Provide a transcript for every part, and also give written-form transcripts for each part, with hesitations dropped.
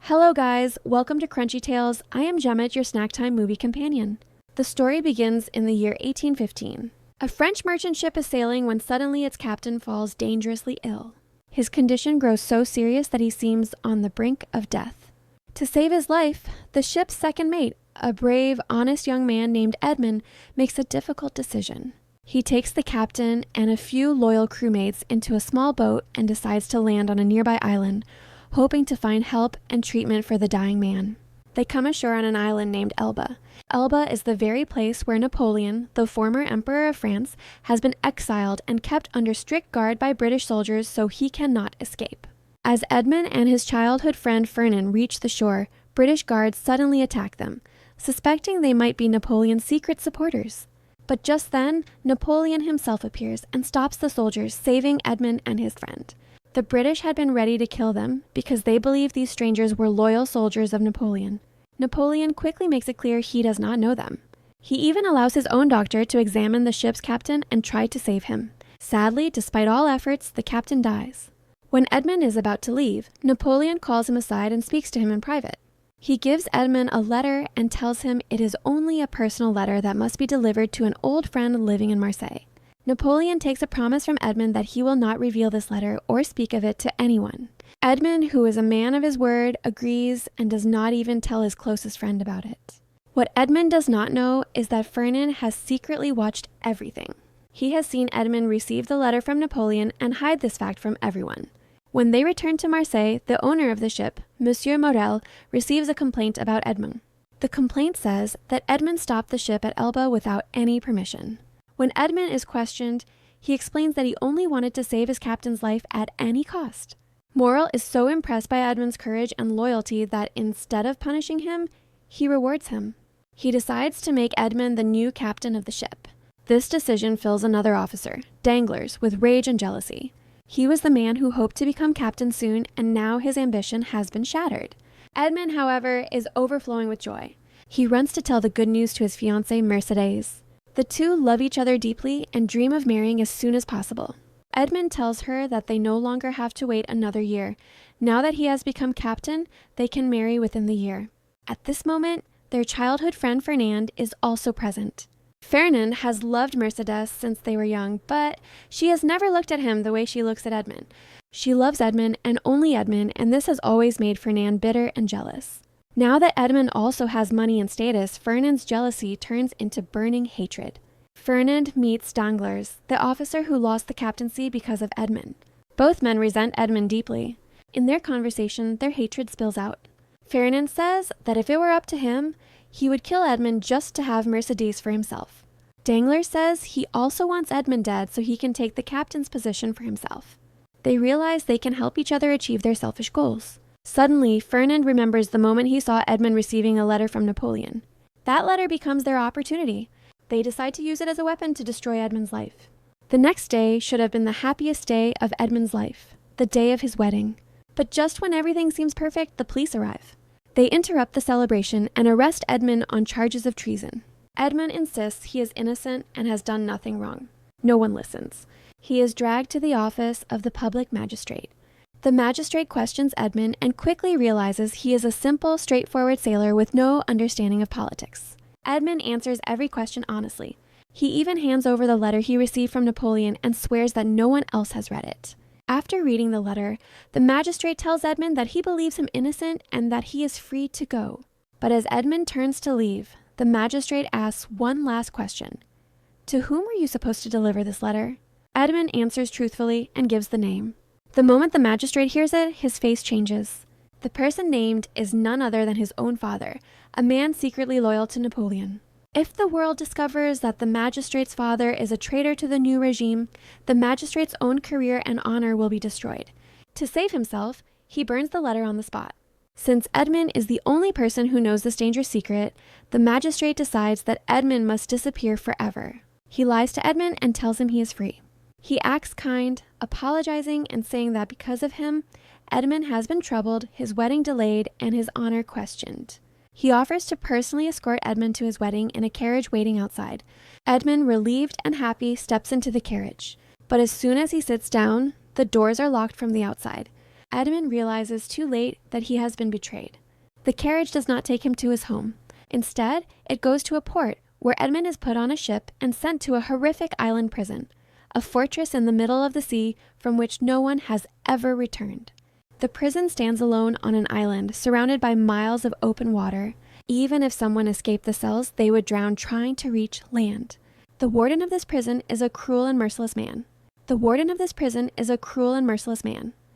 Hello guys, welcome to Crunchy Tales. I am Gemma, your snack time movie companion. The story begins in the year 1815. A French merchant ship is sailing when suddenly its captain falls dangerously ill. His condition grows so serious that he seems on the brink of death. To save his life, the ship's second mate, a brave, honest young man named Edmund, makes a difficult decision. He takes the captain and a few loyal crewmates into a small boat and decides to land on a nearby island, hoping to find help and treatment for the dying man. They come ashore on an island named Elba. Elba is the very place where Napoleon, the former emperor of France, has been exiled and kept under strict guard by British soldiers so he cannot escape. As Edmund and his childhood friend Fernand reach the shore, British guards suddenly attack them, suspecting they might be Napoleon's secret supporters. But just then, Napoleon himself appears and stops the soldiers, saving Edmund and his friend. The British had been ready to kill them because they believed these strangers were loyal soldiers of Napoleon. Napoleon quickly makes it clear he does not know them. He even allows his own doctor to examine the ship's captain and try to save him. Sadly, despite all efforts, the captain dies. When Edmund is about to leave, Napoleon calls him aside and speaks to him in private. He gives Edmund a letter and tells him it is only a personal letter that must be delivered to an old friend living in Marseille. Napoleon takes a promise from Edmund that he will not reveal this letter or speak of it to anyone. Edmund, who is a man of his word, agrees and does not even tell his closest friend about it. What Edmund does not know is that Fernand has secretly watched everything. He has seen Edmund receive the letter from Napoleon and hide this fact from everyone. When they return to Marseille, the owner of the ship, Monsieur Morel, receives a complaint about Edmund. The complaint says that Edmund stopped the ship at Elba without any permission. When Edmund is questioned, he explains that he only wanted to save his captain's life at any cost. Morel is so impressed by Edmund's courage and loyalty that instead of punishing him, he rewards him. He decides to make Edmund the new captain of the ship. This decision fills another officer, Danglars, with rage and jealousy. He was the man who hoped to become captain soon, and now his ambition has been shattered. Edmund, however, is overflowing with joy. He runs to tell the good news to his fiancée, Mercedes. The two love each other deeply and dream of marrying as soon as possible. Edmund tells her that they no longer have to wait another year. Now that he has become captain, they can marry within the year. At this moment, their childhood friend Fernand is also present. Fernand has loved Mercedes since they were young, but she has never looked at him the way she looks at Edmund. She loves Edmund and only Edmund, and this has always made Fernand bitter and jealous. Now that Edmund also has money and status, Fernand's jealousy turns into burning hatred. Fernand meets Danglars, the officer who lost the captaincy because of Edmund. Both men resent Edmund deeply. In their conversation, their hatred spills out. Fernand says that if it were up to him, he would kill Edmund just to have Mercedes for himself. Danglars says he also wants Edmund dead so he can take the captain's position for himself. They realize they can help each other achieve their selfish goals. Suddenly, Fernand remembers the moment he saw Edmund receiving a letter from Napoleon. That letter becomes their opportunity. They decide to use it as a weapon to destroy Edmund's life. The next day should have been the happiest day of Edmund's life, the day of his wedding. But just when everything seems perfect, the police arrive. They interrupt the celebration and arrest Edmund on charges of treason. Edmund insists he is innocent and has done nothing wrong. No one listens. He is dragged to the office of the public magistrate. The magistrate questions Edmund and quickly realizes he is a simple, straightforward sailor with no understanding of politics. Edmund answers every question honestly. He even hands over the letter he received from Napoleon and swears that no one else has read it. After reading the letter, the magistrate tells Edmund that he believes him innocent and that he is free to go. But as Edmund turns to leave, the magistrate asks one last question. To whom were you supposed to deliver this letter? Edmund answers truthfully and gives the name. The moment the magistrate hears it, his face changes. The person named is none other than his own father, a man secretly loyal to Napoleon. If the world discovers that the magistrate's father is a traitor to the new regime, the magistrate's own career and honor will be destroyed. To save himself, he burns the letter on the spot. Since Edmund is the only person who knows this dangerous secret, the magistrate decides that Edmund must disappear forever. He lies to Edmund and tells him he is free. He acts kind, apologizing and saying that because of him, Edmund has been troubled, his wedding delayed, and his honor questioned. He offers to personally escort Edmund to his wedding in a carriage waiting outside. Edmund, relieved and happy, steps into the carriage. But as soon as he sits down, the doors are locked from the outside. Edmund realizes too late that he has been betrayed. The carriage does not take him to his home. Instead, it goes to a port where Edmund is put on a ship and sent to a horrific island prison, a fortress in the middle of the sea from which no one has ever returned. The prison stands alone on an island surrounded by miles of open water. Even if someone escaped the cells, they would drown trying to reach land. The warden of this prison is a cruel and merciless man.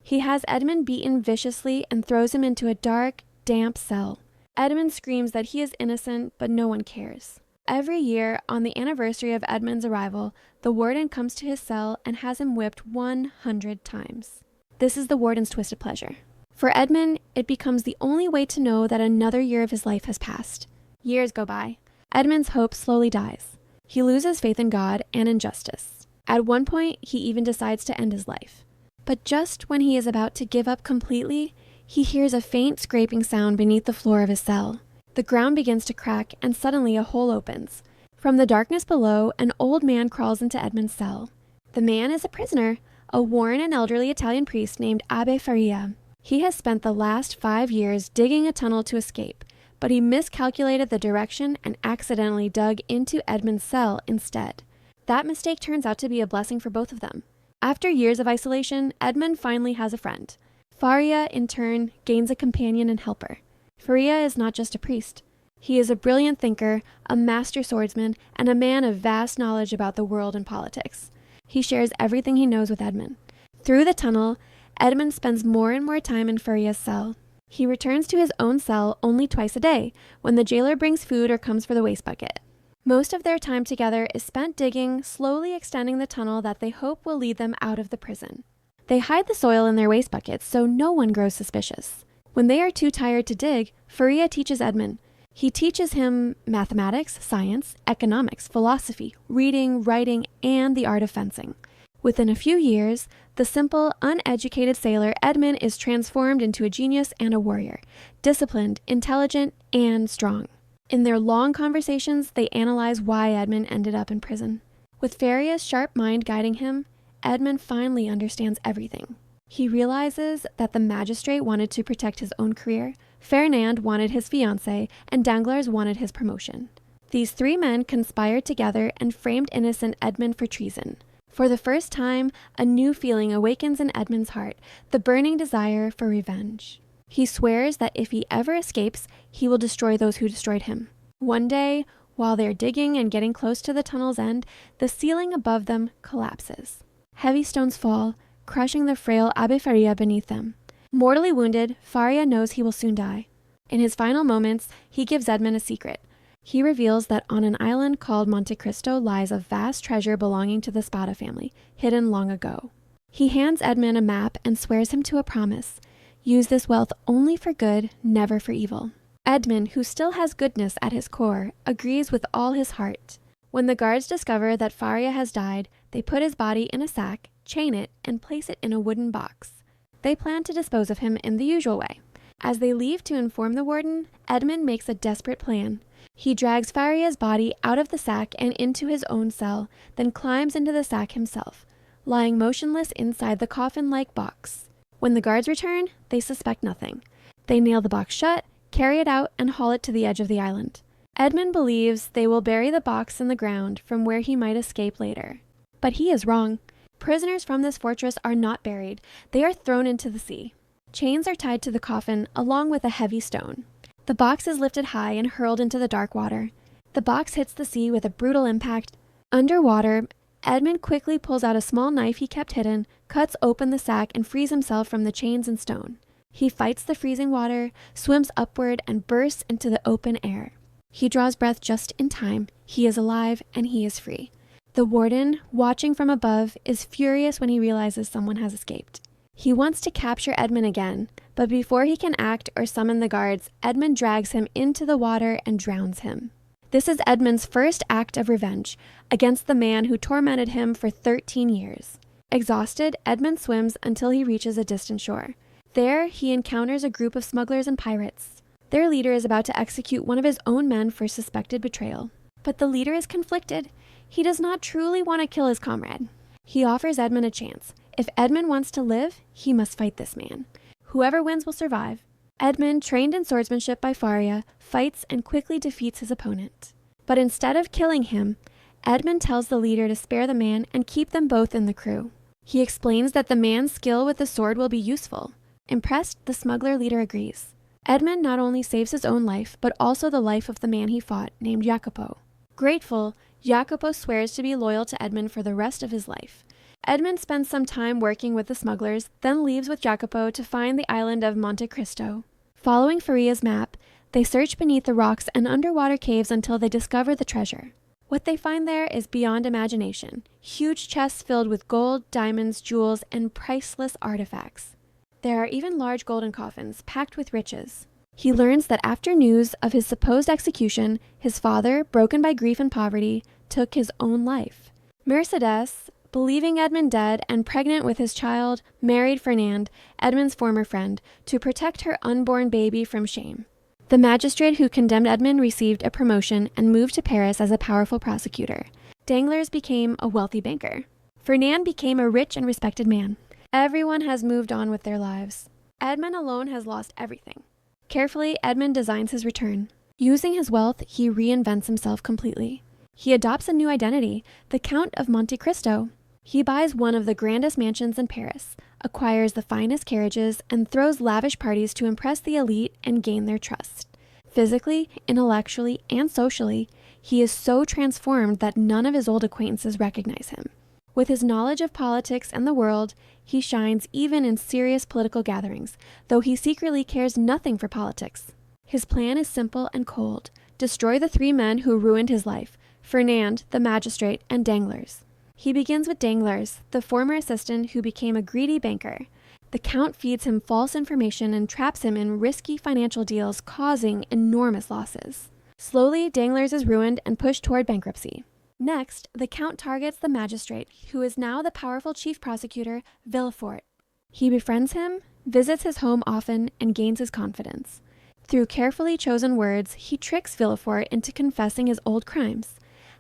He has Edmund beaten viciously and throws him into a dark, damp cell. Edmund screams that he is innocent, but no one cares. Every year, on the anniversary of Edmund's arrival, the warden comes to his cell and has him whipped 100 times. This is the warden's twisted pleasure. For Edmund, it becomes the only way to know that another year of his life has passed. Years go by. Edmund's hope slowly dies. He loses faith in God and in justice. At one point, he even decides to end his life. But just when he is about to give up completely, he hears a faint scraping sound beneath the floor of his cell. The ground begins to crack, and suddenly a hole opens. From the darkness below, an old man crawls into Edmund's cell. The man is a prisoner, a worn and elderly Italian priest named Abbe Faria. He has spent the last 5 years digging a tunnel to escape, but he miscalculated the direction and accidentally dug into Edmund's cell instead. That mistake turns out to be a blessing for both of them. After years of isolation, Edmund finally has a friend. Faria, in turn, gains a companion and helper. Faria is not just a priest. He is a brilliant thinker, a master swordsman, and a man of vast knowledge about the world and politics. He shares everything he knows with Edmund. Through the tunnel, Edmund spends more and more time in Faria's cell. He returns to his own cell only twice a day, when the jailer brings food or comes for the waste bucket. Most of their time together is spent digging, slowly extending the tunnel that they hope will lead them out of the prison. They hide the soil in their waste buckets so no one grows suspicious. When they are too tired to dig, Faria teaches Edmund. He teaches him mathematics, science, economics, philosophy, reading, writing, and the art of fencing. Within a few years, the simple, uneducated sailor Edmund is transformed into a genius and a warrior, disciplined, intelligent, and strong. In their long conversations, they analyze why Edmund ended up in prison. With Faria's sharp mind guiding him, Edmund finally understands everything. He realizes that the magistrate wanted to protect his own career, Fernand wanted his fiancée, and Danglars wanted his promotion. These 3 men conspired together and framed innocent Edmund for treason. For the first time, a new feeling awakens in Edmund's heart, the burning desire for revenge. He swears that if he ever escapes, he will destroy those who destroyed him. One day, while they're digging and getting close to the tunnel's end, the ceiling above them collapses. Heavy stones fall, crushing the frail Abbe Faria beneath them. Mortally wounded, Faria knows he will soon die. In his final moments, he gives Edmund a secret. He reveals that on an island called Monte Cristo lies a vast treasure belonging to the Spada family, hidden long ago. He hands Edmund a map and swears him to a promise: use this wealth only for good, never for evil. Edmund, who still has goodness at his core, agrees with all his heart. When the guards discover that Faria has died, they put his body in a sack, chain it, and place it in a wooden box. They plan to dispose of him in the usual way. As they leave to inform the warden, Edmund makes a desperate plan. He drags Faria's body out of the sack and into his own cell, then climbs into the sack himself, lying motionless inside the coffin-like box. When the guards return, they suspect nothing. They nail the box shut, carry it out, and haul it to the edge of the island. Edmund believes they will bury the box in the ground from where he might escape later. But he is wrong. Prisoners from this fortress are not buried. They are thrown into the sea. Chains are tied to the coffin along with a heavy stone. The box is lifted high and hurled into the dark water. The box hits the sea with a brutal impact. Underwater, Edmund quickly pulls out a small knife he kept hidden, cuts open the sack, and frees himself from the chains and stone. He fights the freezing water, swims upward, and bursts into the open air. He draws breath just in time. He is alive, and he is free. The warden, watching from above, is furious when he realizes someone has escaped. He wants to capture Edmund again, but before he can act or summon the guards, Edmund drags him into the water and drowns him. This is Edmund's first act of revenge against the man who tormented him for 13 years. Exhausted, Edmund swims until he reaches a distant shore. There, he encounters a group of smugglers and pirates. Their leader is about to execute one of his own men for suspected betrayal. But the leader is conflicted. He does not truly want to kill his comrade. He offers Edmund a chance. If Edmund wants to live, he must fight this man. Whoever wins will survive. Edmund, trained in swordsmanship by Faria, fights and quickly defeats his opponent. But instead of killing him, Edmund tells the leader to spare the man and keep them both in the crew. He explains that the man's skill with the sword will be useful. Impressed, the smuggler leader agrees. Edmund not only saves his own life, but also the life of the man he fought, named Jacopo. Grateful, Jacopo swears to be loyal to Edmund for the rest of his life. Edmund spends some time working with the smugglers, then leaves with Jacopo to find the island of Monte Cristo. Following Faria's map, they search beneath the rocks and underwater caves until they discover the treasure. What they find there is beyond imagination. Huge chests filled with gold, diamonds, jewels, and priceless artifacts. There are even large golden coffins packed with riches. He learns that after news of his supposed execution, his father, broken by grief and poverty, took his own life. Mercedes, believing Edmund dead and pregnant with his child, married Fernand, Edmund's former friend, to protect her unborn baby from shame. The magistrate who condemned Edmund received a promotion and moved to Paris as a powerful prosecutor. Danglars became a wealthy banker. Fernand became a rich and respected man. Everyone has moved on with their lives. Edmund alone has lost everything. Carefully, Edmund designs his return. Using his wealth, he reinvents himself completely. He adopts a new identity, the Count of Monte Cristo. He buys one of the grandest mansions in Paris, acquires the finest carriages, and throws lavish parties to impress the elite and gain their trust. Physically, intellectually, and socially, he is so transformed that none of his old acquaintances recognize him. With his knowledge of politics and the world, he shines even in serious political gatherings, though he secretly cares nothing for politics. His plan is simple and cold: destroy the three men who ruined his life, Fernand, the magistrate, and Danglars. He begins with Danglars, the former assistant who became a greedy banker. The Count feeds him false information and traps him in risky financial deals, causing enormous losses. Slowly, Danglars is ruined and pushed toward bankruptcy. Next, the Count targets the magistrate, who is now the powerful chief prosecutor, Villefort. He befriends him, visits his home often, and gains his confidence. Through carefully chosen words, he tricks Villefort into confessing his old crimes: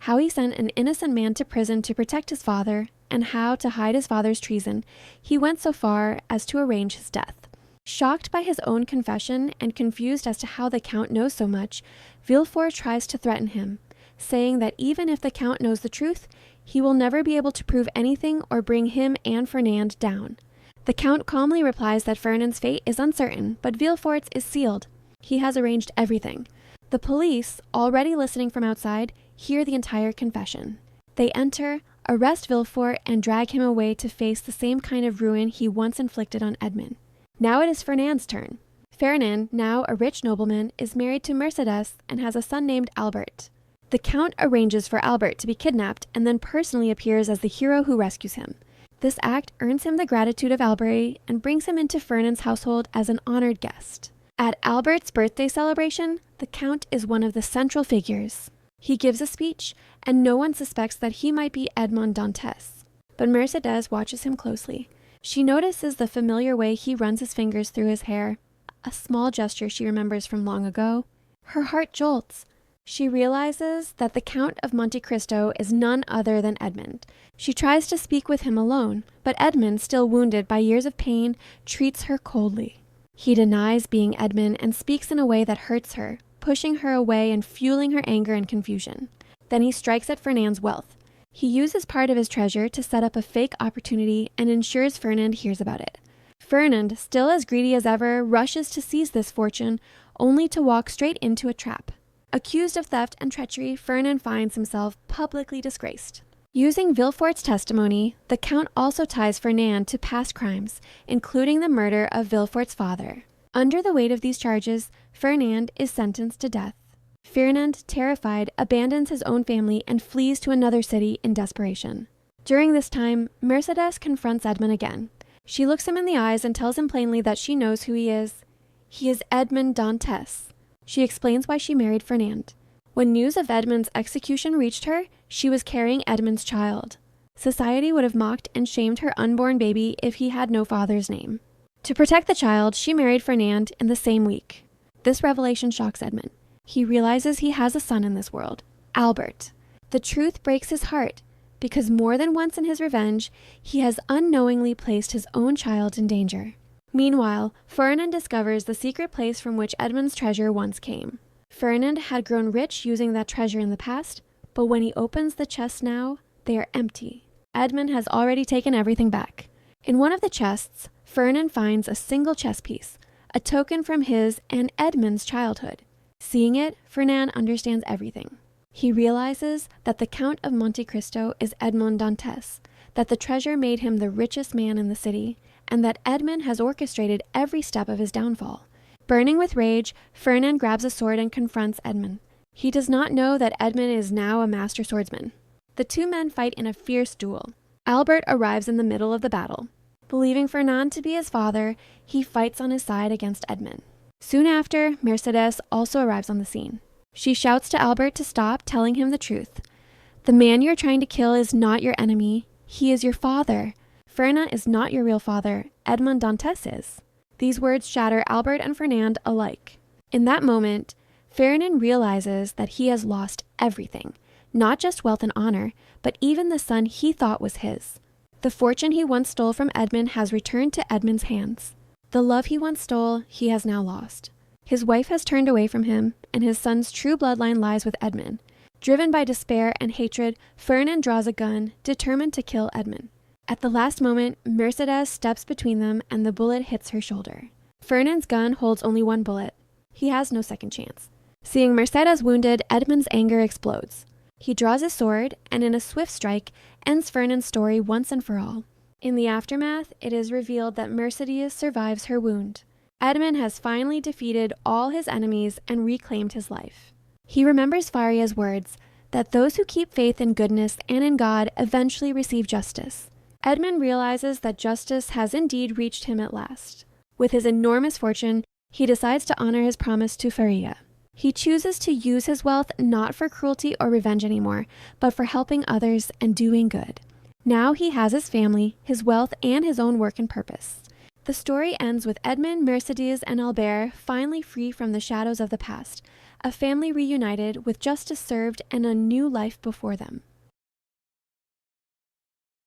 how he sent an innocent man to prison to protect his father, and how, to hide his father's treason, he went so far as to arrange his death. Shocked by his own confession and confused as to how the Count knows so much, Villefort tries to threaten him, saying that even if the Count knows the truth, he will never be able to prove anything or bring him and Fernand down. The Count calmly replies that Fernand's fate is uncertain, but Villefort's is sealed. He has arranged everything. The police, already listening from outside, hear the entire confession. They enter, arrest Villefort, and drag him away to face the same kind of ruin he once inflicted on Edmund. Now it is Fernand's turn. Fernand, now a rich nobleman, is married to Mercedes and has a son named Albert. The Count arranges for Albert to be kidnapped and then personally appears as the hero who rescues him. This act earns him the gratitude of Albert and brings him into Fernand's household as an honored guest. At Albert's birthday celebration, the Count is one of the central figures. He gives a speech, and no one suspects that he might be Edmond Dantes. But Mercedes watches him closely. She notices the familiar way he runs his fingers through his hair, a small gesture she remembers from long ago. Her heart jolts. She realizes that the Count of Monte Cristo is none other than Edmund. She tries to speak with him alone, but Edmund, still wounded by years of pain, treats her coldly. He denies being Edmund and speaks in a way that hurts her, pushing her away and fueling her anger and confusion. Then he strikes at Fernand's wealth. He uses part of his treasure to set up a fake opportunity and ensures Fernand hears about it. Fernand, still as greedy as ever, rushes to seize this fortune, only to walk straight into a trap. Accused of theft and treachery, Fernand finds himself publicly disgraced. Using Villefort's testimony, the Count also ties Fernand to past crimes, including the murder of Villefort's father. Under the weight of these charges, Fernand is sentenced to death. Fernand, terrified, abandons his own family and flees to another city in desperation. During this time, Mercedes confronts Edmund again. She looks him in the eyes and tells him plainly that she knows who he is. He is Edmond Dantes. She explains why she married Fernand. When news of Edmund's execution reached her, she was carrying Edmund's child. Society would have mocked and shamed her unborn baby if he had no father's name. To protect the child, she married Fernand in the same week. This revelation shocks Edmund. He realizes he has a son in this world, Albert. The truth breaks his heart, because more than once in his revenge, he has unknowingly placed his own child in danger. Meanwhile, Ferdinand discovers the secret place from which Edmund's treasure once came. Ferdinand had grown rich using that treasure in the past, but when he opens the chests now, they are empty. Edmund has already taken everything back. In one of the chests, Ferdinand finds a single chess piece, a token from his and Edmund's childhood. Seeing it, Ferdinand understands everything. He realizes that the Count of Monte Cristo is Edmond Dantes, that the treasure made him the richest man in the city, and that Edmund has orchestrated every step of his downfall. Burning with rage, Ferdinand grabs a sword and confronts Edmund. He does not know that Edmund is now a master swordsman. The two men fight in a fierce duel. Albert arrives in the middle of the battle. Believing Ferdinand to be his father, he fights on his side against Edmund. Soon after, Mercedes also arrives on the scene. She shouts to Albert to stop, telling him the truth. The man you're trying to kill is not your enemy. He is your father. Ferdinand is not your real father. Edmond Dantes is. These words shatter Albert and Ferdinand alike. In that moment, Ferdinand realizes that he has lost everything, not just wealth and honor, but even the son he thought was his. The fortune he once stole from Edmund has returned to Edmund's hands. The love he once stole, he has now lost. His wife has turned away from him, and his son's true bloodline lies with Edmund. Driven by despair and hatred, Ferdinand draws a gun, determined to kill Edmund. At the last moment, Mercedes steps between them and the bullet hits her shoulder. Ferdinand's gun holds only one bullet. He has no second chance. Seeing Mercedes wounded, Edmund's anger explodes. He draws his sword, and in a swift strike, ends Ferdinand's story once and for all. In the aftermath, it is revealed that Mercedes survives her wound. Edmund has finally defeated all his enemies and reclaimed his life. He remembers Faria's words, that those who keep faith in goodness and in God eventually receive justice. Edmund realizes that justice has indeed reached him at last. With his enormous fortune, he decides to honor his promise to Faria. He chooses to use his wealth not for cruelty or revenge anymore, but for helping others and doing good. Now he has his family, his wealth, and his own work and purpose. The story ends with Edmund, Mercedes, and Albert finally free from the shadows of the past, a family reunited with justice served and a new life before them.